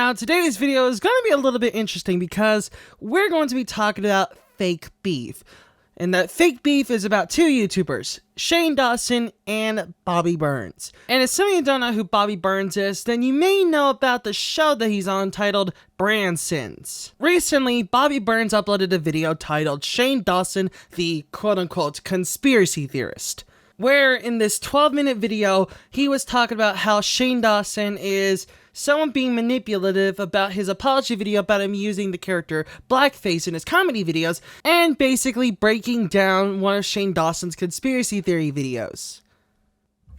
Now, today's video is going to be a little bit interesting because we're going to be talking about fake beef. And that fake beef is about two YouTubers, Shane Dawson and Bobby Burns. And if some of you don't know who Bobby Burns is, then you may know about the show that he's on titled Brand Sins. Recently, Bobby Burns uploaded a video titled Shane Dawson, the quote-unquote conspiracy theorist, where in this 12-minute video, he was talking about how Shane Dawson is someone being manipulative about his apology video about him using the character blackface in his comedy videos, and basically breaking down one of Shane Dawson's conspiracy theory videos.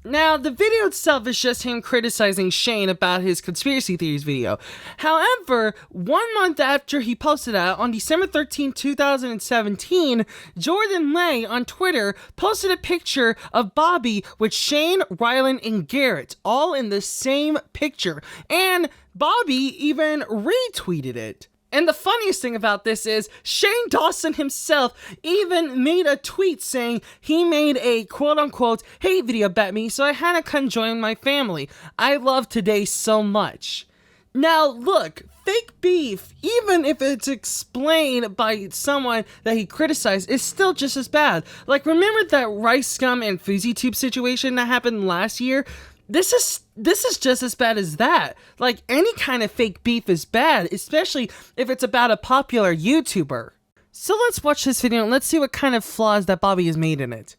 Now, the video itself is just him criticizing Shane about his conspiracy theories video. However, 1 month after he posted that, on December 13, 2017, Jordan Lay on Twitter posted a picture of Bobby with Shane, Rylan, and Garrett, all in the same picture, and Bobby even retweeted it. And the funniest thing about this is, Shane Dawson himself even made a tweet saying he made a quote-unquote hate video about me, so I had to come join my family. I love today so much. Now look, fake beef, even if it's explained by someone that he criticized, is still just as bad. Like, remember that Rice Scum and FouseyTube situation that happened last year? This is just as bad as that. Like, any kind of fake beef is bad, especially if it's about a popular YouTuber. So let's watch this video and let's see what kind of flaws that Bobby has made in it.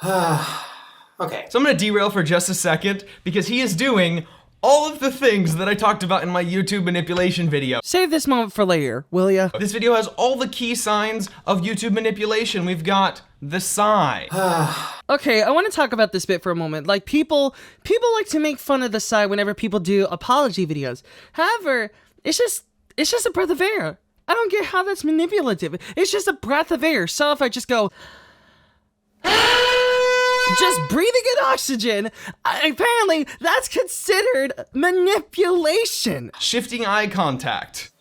Okay, so I'm gonna derail for just a second because he is doing all of the things that I talked about in my YouTube manipulation video. Save this moment for later, will ya? This video has all the key signs of YouTube manipulation. We've got the sigh. Okay, I want to talk about this bit for a moment. Like, people like to make fun of the sigh whenever people do apology videos. However, it's just a breath of air. I don't get how that's manipulative. It's just a breath of air. So if I just go, just breathing in oxygen, apparently that's considered manipulation. Shifting eye contact.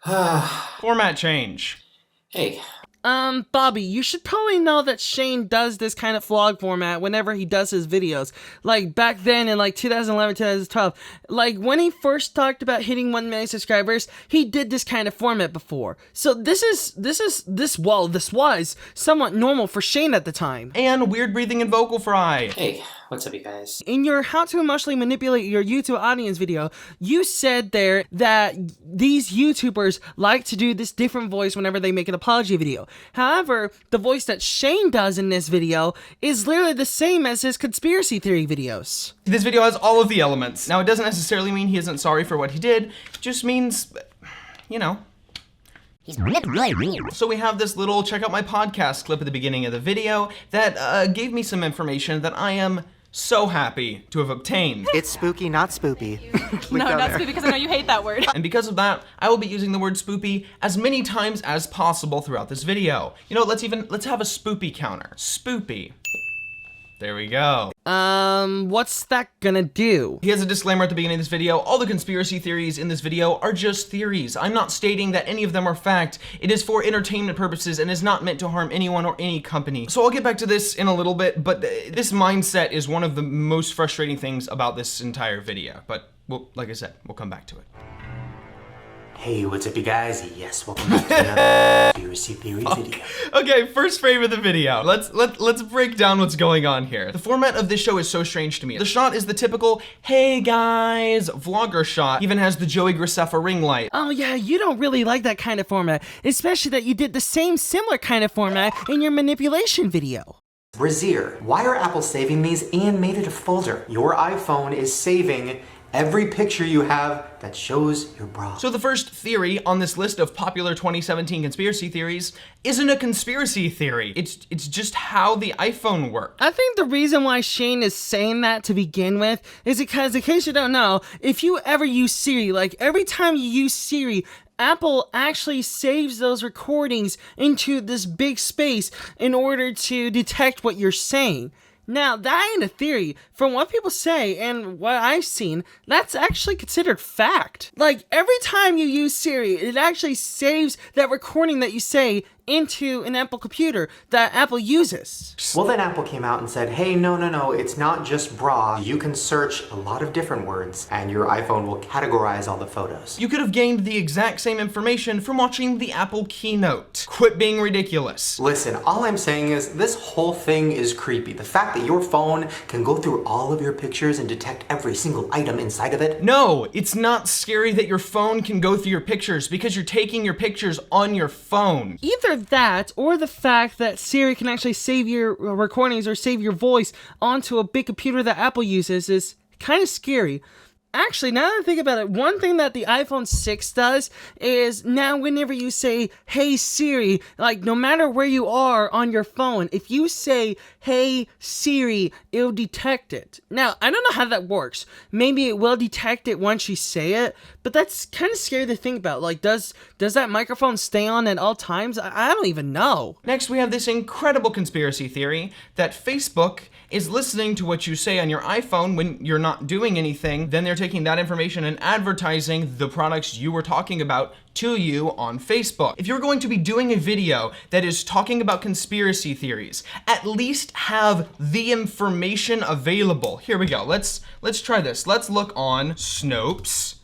Format change. Hey. Bobby, you should probably know that Shane does this kind of vlog format whenever he does his videos. Like, back then in like 2011, 2012, like when he first talked about hitting 1 million subscribers, he did this kind of format before. So this was somewhat normal for Shane at the time. And weird breathing and vocal fry. Hey, what's up, you guys? In your how to emotionally manipulate your YouTube audience video, you said there that these YouTubers like to do this different voice whenever they make an apology video. However, the voice that Shane does in this video is literally the same as his conspiracy theory videos. This video has all of the elements. Now, it doesn't necessarily mean he isn't sorry for what he did. It just means, you know. So we have this little check out my podcast clip at the beginning of the video that gave me some information that I am so happy to have obtained. It's spooky, not spoopy. No, not spoopy, because I know you hate that word. And because of that, I will be using the word spoopy as many times as possible throughout this video. You know, let's have a spoopy counter. Spoopy. There we go. What's that gonna do? He has a disclaimer at the beginning of this video. All the conspiracy theories in this video are just theories. I'm not stating that any of them are fact. It is for entertainment purposes and is not meant to harm anyone or any company. So I'll get back to this in a little bit, but this mindset is one of the most frustrating things about this entire video. But, well, like I said, we'll come back to it. Hey, what's up, you guys? Yes, welcome back to another conspiracy theory video. Okay, first frame of the video. Let's break down what's going on here. The format of this show is so strange to me. The shot is the typical, hey guys, vlogger shot. Even has the Joey Graceffa ring light. Oh yeah, you don't really like that kind of format, especially that you did the similar kind of format in your manipulation video. Brazier, why are Apple saving these and made it a folder? Your iPhone is saving every picture you have that shows your bra. So the first theory on this list of popular 2017 conspiracy theories isn't a conspiracy theory. It's just how the iPhone works. I think the reason why Shane is saying that to begin with is because, in case you don't know, if you ever use Siri, like every time you use Siri, Apple actually saves those recordings into this big space in order to detect what you're saying. Now, that ain't a theory. From what people say and what I've seen, that's actually considered fact. Like, every time you use Siri, it actually saves that recording that you say into an Apple computer that Apple uses. Well, then Apple came out and said, hey, no, it's not just bra. You can search a lot of different words and your iPhone will categorize all the photos. You could have gained the exact same information from watching the Apple keynote. Quit being ridiculous. Listen, all I'm saying is this whole thing is creepy. The fact that your phone can go through all of your pictures and detect every single item inside of it. No, it's not scary that your phone can go through your pictures because you're taking your pictures on your phone. Either that or the fact that Siri can actually save your recordings or save your voice onto a big computer that Apple uses is kind of scary. Actually, now that I think about it, one thing that the iPhone 6 does is now whenever you say, hey Siri, like no matter where you are on your phone, if you say, hey Siri, it'll detect it. Now, I don't know how that works. Maybe it will detect it once you say it, but that's kind of scary to think about. Like, does that microphone stay on at all times? I don't even know. Next, we have this incredible conspiracy theory that Facebook is listening to what you say on your iPhone when you're not doing anything. Then they're taking that information and advertising the products you were talking about to you on Facebook. If you're going to be doing a video that is talking about conspiracy theories, at least have the information available. Here we go. Let's try this. Let's look on Snopes,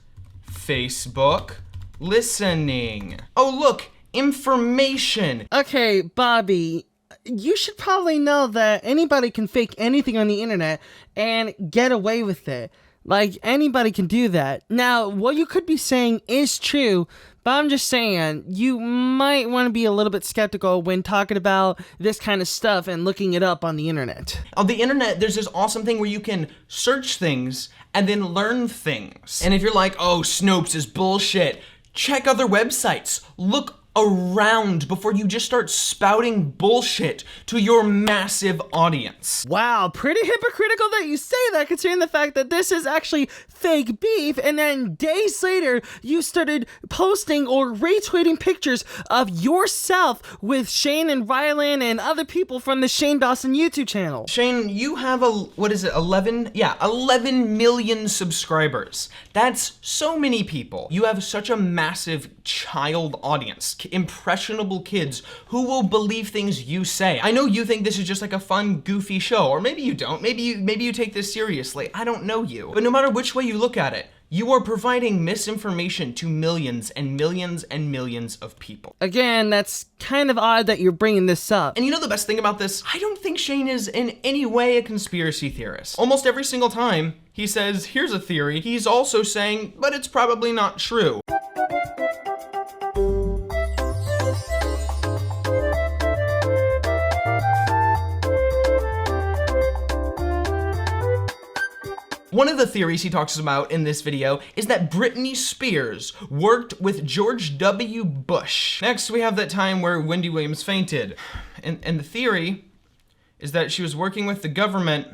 Facebook, listening. Oh, look, information. Okay, Bobby, you should probably know that anybody can fake anything on the internet and get away with it. Like, anybody can do that. Now, what you could be saying is true, but I'm just saying, you might want to be a little bit skeptical when talking about this kind of stuff and looking it up on the internet. On the internet, there's this awesome thing where you can search things and then learn things. And if you're like, oh, Snopes is bullshit, check other websites. Look around before you just start spouting bullshit to your massive audience. Wow, pretty hypocritical that you say that, considering the fact that this is actually fake beef, and then days later you started posting or retweeting pictures of yourself with Shane and Rylan and other people from the Shane Dawson YouTube channel. Shane, you have 11 million subscribers. That's so many people. You have such a massive child audience, impressionable kids who will believe things you say. I know you think this is just like a fun, goofy show, or maybe you don't. Maybe you take this seriously. I don't know you. But no matter which way you look at it, you are providing misinformation to millions and millions and millions of people. Again, that's kind of odd that you're bringing this up. And you know the best thing about this? I don't think Shane is in any way a conspiracy theorist. Almost every single time he says, here's a theory, he's also saying, but it's probably not true. One of the theories he talks about in this video is that Britney Spears worked with George W. Bush. Next, we have that time where Wendy Williams fainted. And the theory is that she was working with the government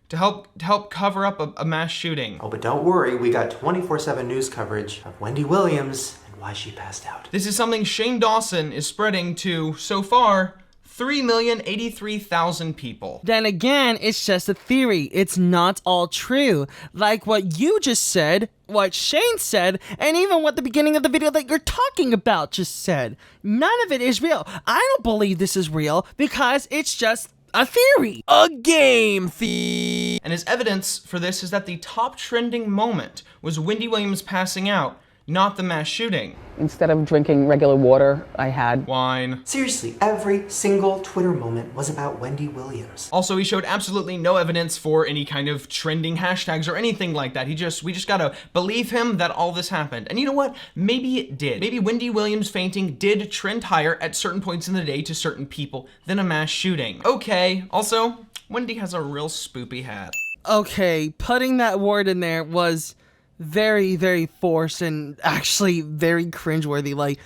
to help cover up a mass shooting. Oh, but don't worry, we got 24/7 news coverage of Wendy Williams and why she passed out. This is something Shane Dawson is spreading to, so far, 3,083,000 people. Then again, it's just a theory. It's not all true. Like what you just said, what Shane said, and even what the beginning of the video that you're talking about just said. None of it is real. I don't believe this is real because it's just a theory. A game theory. And his evidence for this is that the top trending moment was Wendy Williams passing out, not the mass shooting. Instead of drinking regular water, I had wine. Seriously, every single Twitter moment was about Wendy Williams. Also, he showed absolutely no evidence for any kind of trending hashtags or anything like that. We just gotta believe him that all this happened. And you know what? Maybe it did. Maybe Wendy Williams fainting did trend higher at certain points in the day to certain people than a mass shooting. Okay. Also, Wendy has a real spoopy hat. Okay, putting that word in there was very, very forced and actually very cringeworthy. Like,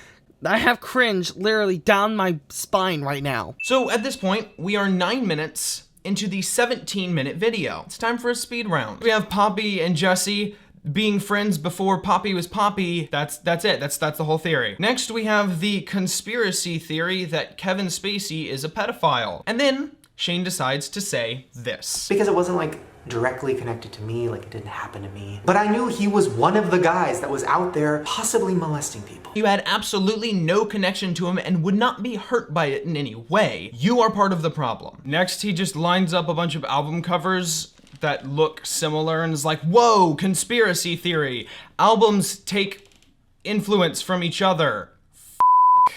I have cringe literally down my spine right now. So at this point, we are 9 minutes into the 17-minute video. It's time for a speed round. We have Poppy and Jesse being friends before Poppy was Poppy. That's it. That's the whole theory. Next, we have the conspiracy theory that Kevin Spacey is a pedophile. And then Shane decides to say this. Because it wasn't like directly connected to me, like it didn't happen to me. But I knew he was one of the guys that was out there possibly molesting people. You had absolutely no connection to him and would not be hurt by it in any way. You are part of the problem. Next, he just lines up a bunch of album covers that look similar and is like, whoa, conspiracy theory. Albums take influence from each other.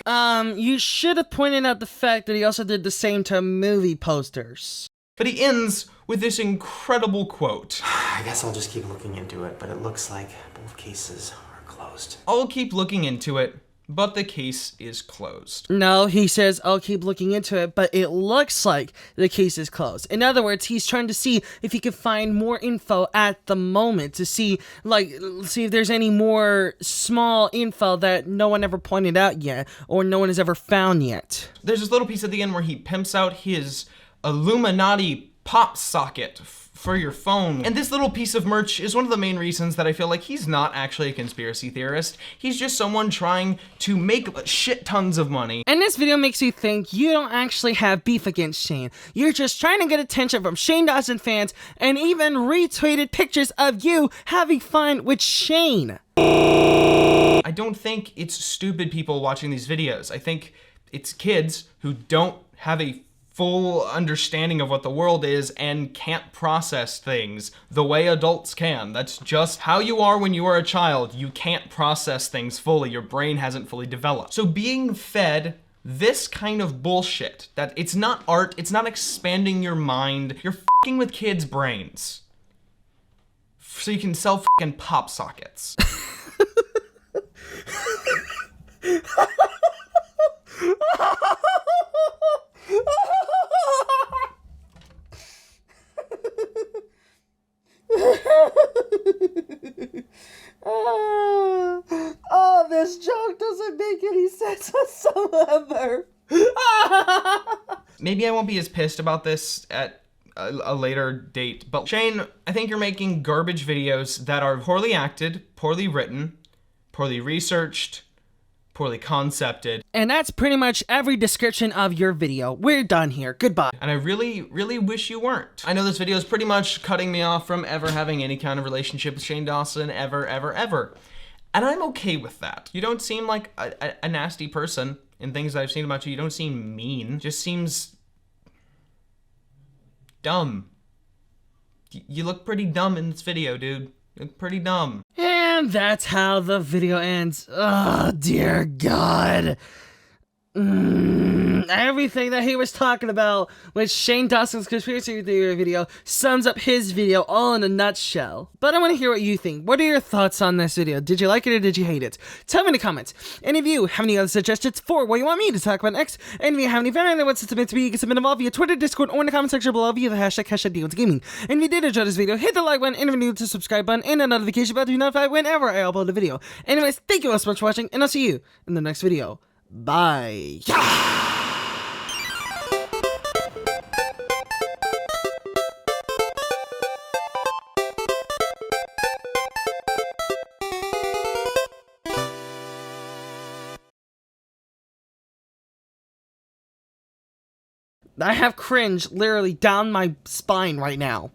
You should have pointed out the fact that he also did the same to movie posters. But he ends with this incredible quote. I guess I'll just keep looking into it, but it looks like both cases are closed. I'll keep looking into it, but the case is closed. No, he says, I'll keep looking into it, but it looks like the case is closed. In other words, he's trying to see if he can find more info at the moment to see if there's any more small info that no one ever pointed out yet, or no one has ever found yet. There's this little piece at the end where he pimps out his Illuminati pop socket for your phone. And this little piece of merch is one of the main reasons that I feel like he's not actually a conspiracy theorist. He's just someone trying to make shit tons of money. And this video makes you think you don't actually have beef against Shane. You're just trying to get attention from Shane Dawson fans and even retweeted pictures of you having fun with Shane. I don't think it's stupid people watching these videos. I think it's kids who don't have a full understanding of what the world is and can't process things the way adults can. That's just how you are when you are a child. You can't process things fully. Your brain hasn't fully developed. So being fed this kind of bullshit, that it's not art, it's not expanding your mind, you're fucking with kids' brains. So you can sell fucking pop sockets. Oh, this joke doesn't make any sense whatsoever. Maybe I won't be as pissed about this at a later date, but Shane, I think you're making garbage videos that are poorly acted, poorly written, poorly researched, poorly concepted. And that's pretty much every description of your video. We're done here. Goodbye. And I really, really wish you weren't. I know this video is pretty much cutting me off from ever having any kind of relationship with Shane Dawson, ever, ever, ever. And I'm okay with that. You don't seem like a nasty person in things that I've seen about you. You don't seem mean. Just seems dumb. You look pretty dumb in this video, dude. You look pretty dumb. And that's how the video ends. Oh, dear God. Everything that he was talking about with Shane Dawson's conspiracy theory video sums up his video all in a nutshell. But I want to hear what you think. What are your thoughts on this video? Did you like it or did you hate it? Tell me in the comments. Any of you have any other suggestions for what you want me to talk about next? And if you have any fan that wants to submit to me, you can submit them all via Twitter, Discord, or in the comment section below via the hashtag #DeonsGaming. And if you did enjoy this video, hit the like button, and if you're new to the subscribe button, and the notification bell to be notified whenever I upload a video. Anyways, thank you all so much for watching, and I'll see you in the next video. Bye. I have cringe literally down my spine right now.